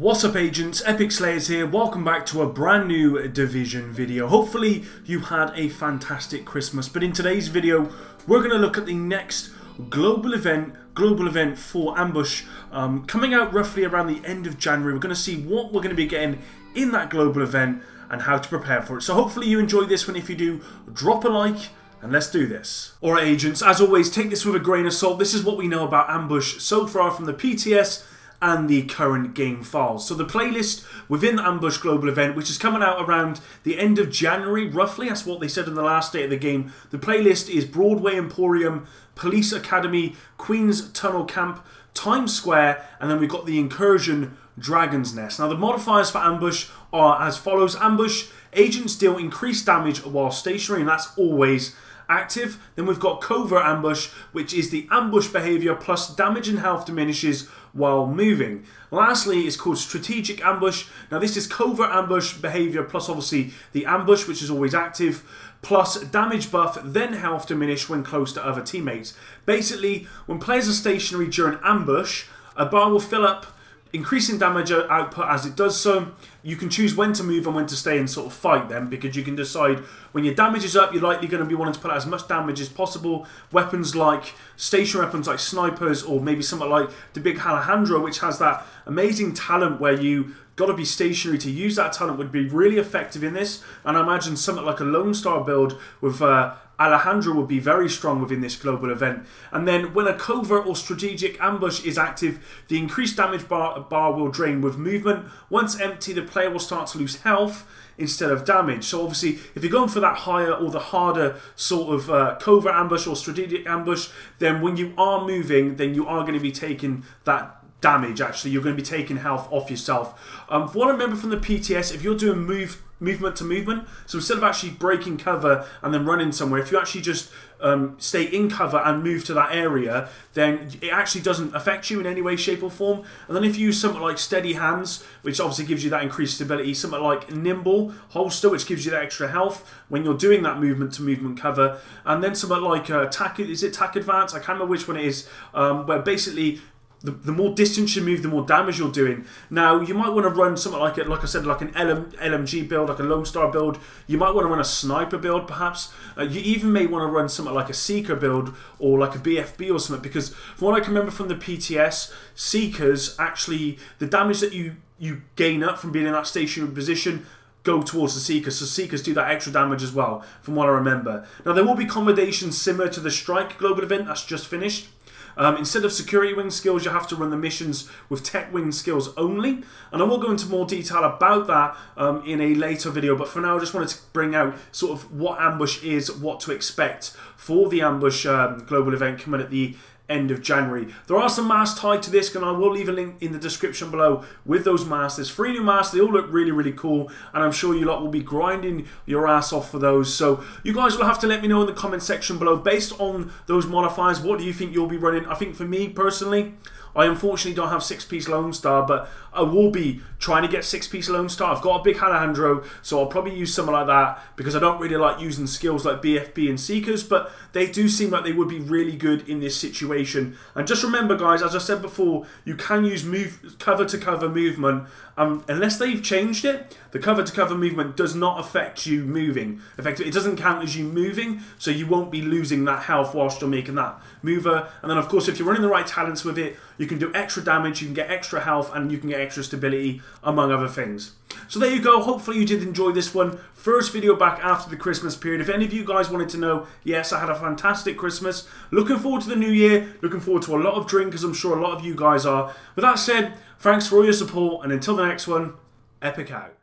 Wassup Agents, Epic Slayers here, welcome back to a brand new Division video. Hopefully you had a fantastic Christmas, but in today's video we're going to look at the next global event for Ambush coming out roughly around the end of January. We're going to see what we're going to be getting in that global event and how to prepare for it. So hopefully you enjoyed this one. If you do, drop a like and let's do this. Alright agents, as always, take this with a grain of salt. This is what we know about Ambush so far from the PTS and the current game files. So the playlist within the Ambush Global Event, which is coming out around the end of January, roughly, that's what they said in the last day of the game. The playlist is Broadway Emporium, Police Academy, Queen's Tunnel Camp, Times Square, and then we've got the Incursion, Dragon's Nest. Now the modifiers for Ambush are as follows. Ambush, agents deal increased damage while stationary, and that's always active. Then we've got Covert Ambush, which is the ambush behavior plus damage and health diminishes while moving. Lastly, it's called Strategic Ambush. Now this is Covert Ambush behavior plus obviously the ambush, which is always active, plus damage buff, then health diminish when close to other teammates. Basically, when players are stationary during ambush, a bar will fill up, increasing damage output as it does so. You can choose when to move and when to stay and sort of fight them, because you can decide when your damage is up, you're likely going to be wanting to put out as much damage as possible. Weapons like stationary weapons like snipers, or maybe something like the big Alejandro, which has that amazing talent where you got to be stationary to use that talent, would be really effective in this. And I imagine something like a Lone Star build with Alejandro would be very strong within this global event. And then when a covert or strategic ambush is active, the increased damage bar will drain with movement. Once empty, the player will start to lose health instead of damage. So obviously, if you're going for that higher or the harder sort of covert ambush or strategic ambush, then when you are moving, then you are going to be taking that damage. Actually, you're going to be taking health off yourself. From what I remember from the PTS, if you're doing movement to movement, so instead of actually breaking cover and then running somewhere, if you actually just stay in cover and move to that area, then it actually doesn't affect you in any way, shape or form. And then if you use something like Steady Hands, which obviously gives you that increased stability, something like Nimble Holster, which gives you that extra health when you're doing that movement to movement cover, and then something like Tac Advance, I can't remember which one it is, where basically the more distance you move, the more damage you're doing. Now, you might want to run something like I said, like an LMG build, like a Lone Star build. You might want to run a Sniper build, perhaps. You even may want to run something like a Seeker build or like a BFB or something, because from what I can remember from the PTS, Seekers, actually, the damage that you gain up from being in that stationary position go towards the Seekers, so Seekers do that extra damage as well, from what I remember. Now, there will be accommodations similar to the Strike global event that's just finished. Instead of security wing skills, you have to run the missions with tech wing skills only. And I will go into more detail about that in a later video. But for now, I just wanted to bring out sort of what Ambush is, what to expect for the Ambush global event coming at the end of January. There are some masks tied to this, and I will leave a link in the description below with those masks. There's 3 new masks. They all look really, really cool, and I'm sure you lot will be grinding your ass off for those. So you guys will have to let me know in the comment section below, based on those modifiers, what do you think you'll be running? I think for me personally, I unfortunately don't have 6-piece Lone Star, but I will be trying to get 6-piece Lone Star. I've got a big Alejandro, so I'll probably use something like that, because I don't really like using skills like BFB and Seekers, but they do seem like they would be really good in this situation. And just remember, guys, as I said before, you can use cover-to-cover movement. Unless they've changed it, the cover-to-cover movement does not affect you moving. Effectively, it doesn't count as you moving, so you won't be losing that health whilst you're making that mover. And then, of course, if you're running the right talents with it, you can do extra damage, you can get extra health, and you can get extra stability, among other things. So there you go. Hopefully you did enjoy this one. First video back after the Christmas period. If any of you guys wanted to know, yes, I had a fantastic Christmas. Looking forward to the new year. Looking forward to a lot of drink, as I'm sure a lot of you guys are. With that said, thanks for all your support, and until the next one, Epic out.